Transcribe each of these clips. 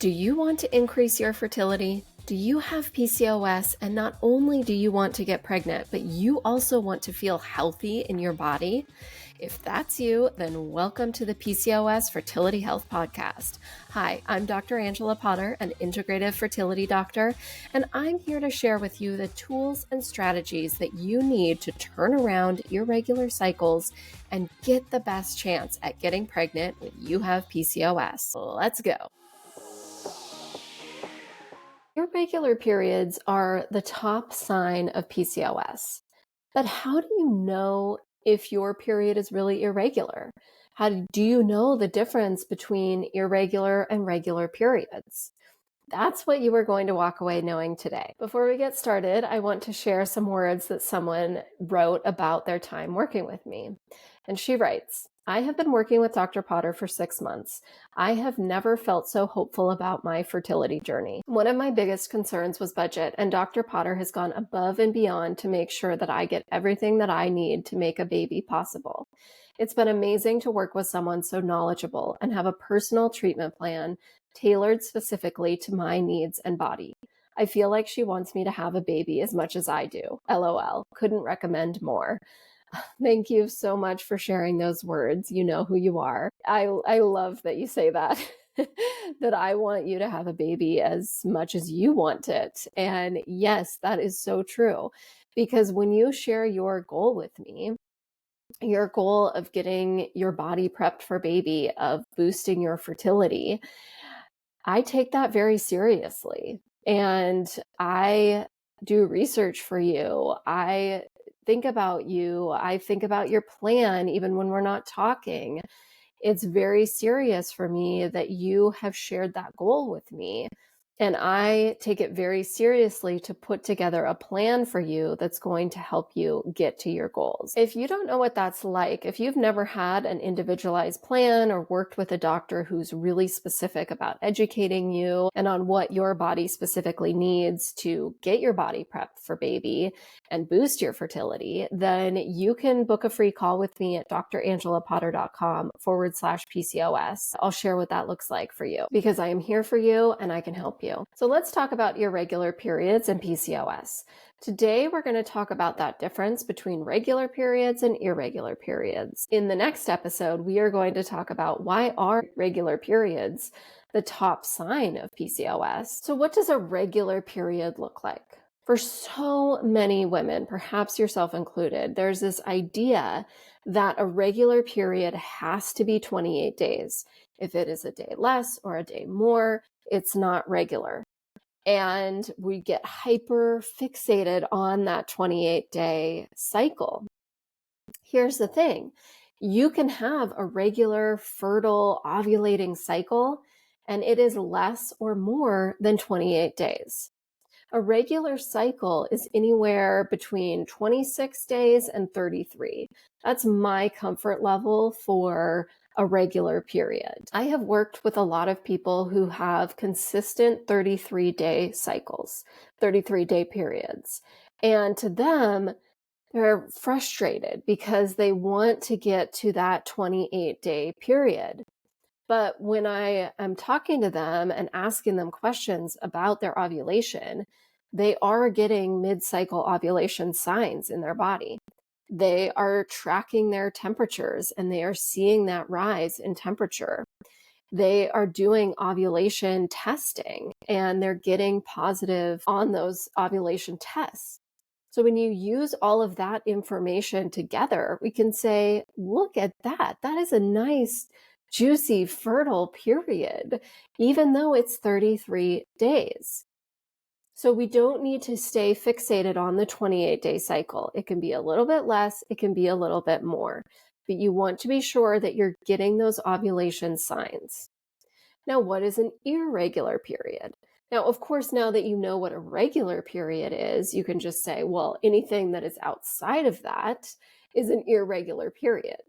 Do you want to increase your fertility? Do you have PCOS? And not only do you want to get pregnant, but you also want to feel healthy in your body? If that's you, then welcome to the PCOS Fertility Health Podcast. Hi, I'm Dr. Angela Potter, an integrative fertility doctor, and I'm here to share with you the tools and strategies that you need to turn around irregular cycles and get the best chance at getting pregnant when you have PCOS. Let's go. Irregular periods are the top sign of PCOS. But how do you know if your period is really irregular? Do you know the difference between irregular and regular periods? That's what you are going to walk away knowing today. Before we get started, I want to share some words that someone wrote about their time working with me. And she writes, "I have been working with Dr. Potter for 6 months. I have never felt so hopeful about my fertility journey. One of my biggest concerns was budget, and Dr. Potter has gone above and beyond to make sure that I get everything that I need to make a baby possible. It's been amazing to work with someone so knowledgeable and have a personal treatment plan tailored specifically to my needs and body. I feel like she wants me to have a baby as much as I do. LOL. Couldn't recommend more." Thank you so much for sharing those words. You know who you are. I love that you say that, that I want you to have a baby as much as you want it. And yes, that is so true. Because when you share your goal with me, your goal of getting your body prepped for baby, of boosting your fertility, I take that very seriously. And I do research for you. I think about you. I think about your plan, even when we're not talking. It's very serious for me that you have shared that goal with me. And I take it very seriously to put together a plan for you that's going to help you get to your goals. If you don't know what that's like, if you've never had an individualized plan or worked with a doctor who's really specific about educating you and on what your body specifically needs to get your body prepped for baby and boost your fertility, then you can book a free call with me at drangelapotter.com/PCOS. I'll share what that looks like for you because I am here for you and I can help you. So let's talk about irregular periods and PCOS. Today, we're going to talk about that difference between regular periods and irregular periods. In the next episode, we are going to talk about why are regular periods the top sign of PCOS. So what does a regular period look like? For so many women, perhaps yourself included, there's this idea that a regular period has to be 28 days. If it is a day less or a day more, it's not regular. And we get hyper fixated on that 28-day cycle. Here's the thing. You can have a regular, fertile, ovulating cycle, and it is less or more than 28 days. A regular cycle is anywhere between 26 days and 33. That's my comfort level for a regular period. I have worked with a lot of people who have consistent 33-day cycles, 33-day periods. And to them, they're frustrated because they want to get to that 28-day period. But when I am talking to them and asking them questions about their ovulation, they are getting mid-cycle ovulation signs in their body. They are tracking their temperatures and they are seeing that rise in temperature. They are doing ovulation testing and they're getting positive on those ovulation tests. So when you use all of that information together, we can say, look at that. That is a nice, juicy, fertile period, even though it's 33 days. So we don't need to stay fixated on the 28-day cycle. It can be a little bit less, it can be a little bit more, but you want to be sure that you're getting those ovulation signs. Now, what is an irregular period? Now, of course, now that you know what a regular period is, you can just say, well, anything that is outside of that is an irregular period.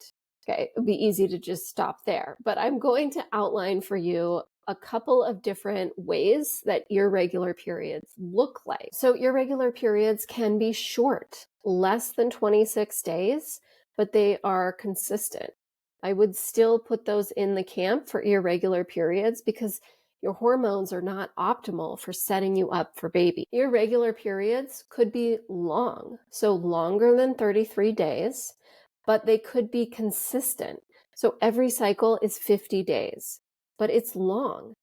Okay, it would be easy to just stop there, but I'm going to outline for you a couple of different ways that irregular periods look like. So irregular periods can be short, less than 26 days, but they are consistent. I would still put those in the camp for irregular periods because your hormones are not optimal for setting you up for baby. Irregular periods could be long, so longer than 33 days, but they could be consistent. So every cycle is 50 days, but it's long.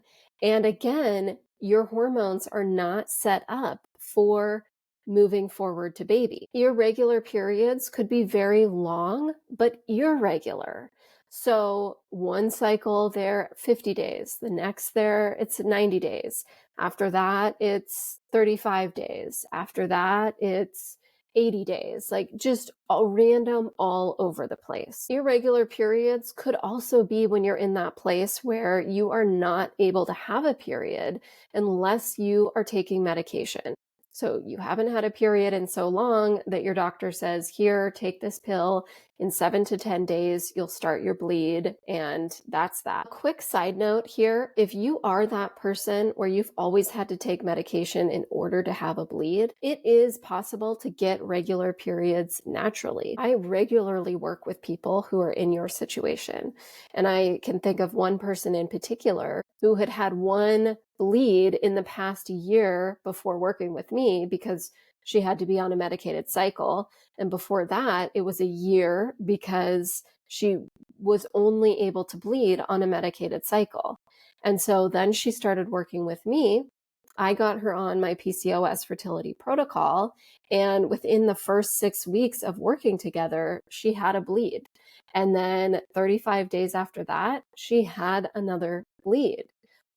And again, your hormones are not set up for moving forward to baby. Irregular periods could be very long, but irregular. So one cycle there, 50 days. The next there, it's 90 days. After that, it's 35 days. After that, it's 80 days, like just all random all over the place. Irregular periods could also be when you're in that place where you are not able to have a period unless you are taking medication. So you haven't had a period in so long that your doctor says, here, take this pill. In 7 to 10 days, you'll start your bleed, and that's that. Quick side note here, if you are that person where you've always had to take medication in order to have a bleed, it is possible to get regular periods naturally. I regularly work with people who are in your situation, and I can think of one person in particular who had had one bleed in the past year before working with me because she had to be on a medicated cycle. And before that, it was a year because she was only able to bleed on a medicated cycle. And so then she started working with me. I got her on my PCOS fertility protocol. And within the first 6 weeks of working together, she had a bleed. And then 35 days after that, she had another bleed.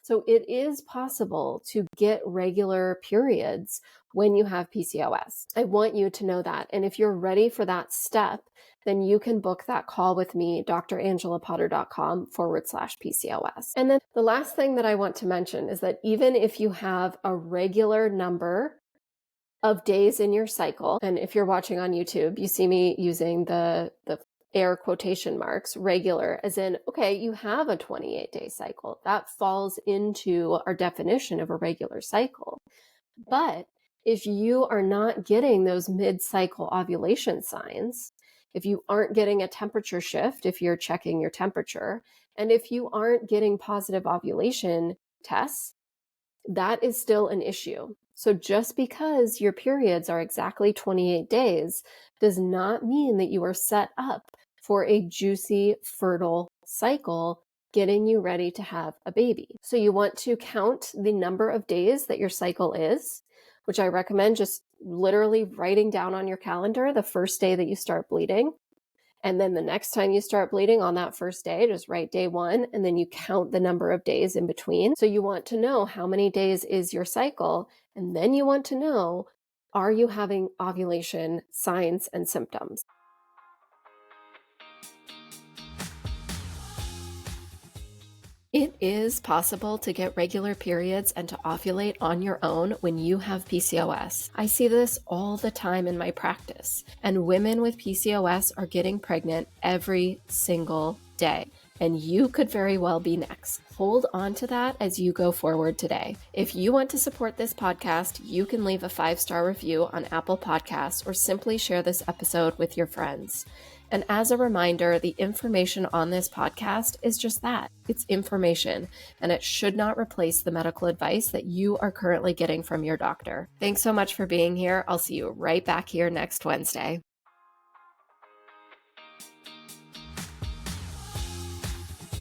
So it is possible to get regular periods when you have PCOS. I want you to know that. And if you're ready for that step, then you can book that call with me, drangelapotter.com/PCOS. And then the last thing that I want to mention is that even if you have a regular number of days in your cycle, and if you're watching on YouTube, you see me using the air quotation marks, regular, as in, okay, you have a 28-day cycle. That falls into our definition of a regular cycle. But if you are not getting those mid-cycle ovulation signs, if you aren't getting a temperature shift, if you're checking your temperature, and if you aren't getting positive ovulation tests, that is still an issue. So just because your periods are exactly 28 days does not mean that you are set up for a juicy, fertile cycle getting you ready to have a baby. So you want to count the number of days that your cycle is, which I recommend just literally writing down on your calendar the first day that you start bleeding. And then the next time you start bleeding on that first day, just write day 1, and then you count the number of days in between. So you want to know how many days is your cycle, and then you want to know, are you having ovulation signs and symptoms? It is possible to get regular periods and to ovulate on your own when you have PCOS. I see this all the time in my practice, and women with PCOS are getting pregnant every single day. And you could very well be next. Hold on to that as you go forward today. If you want to support this podcast, you can leave a 5-star review on Apple Podcasts or simply share this episode with your friends. And as a reminder, the information on this podcast is just that. It's information, and it should not replace the medical advice that you are currently getting from your doctor. Thanks so much for being here. I'll see you right back here next Wednesday.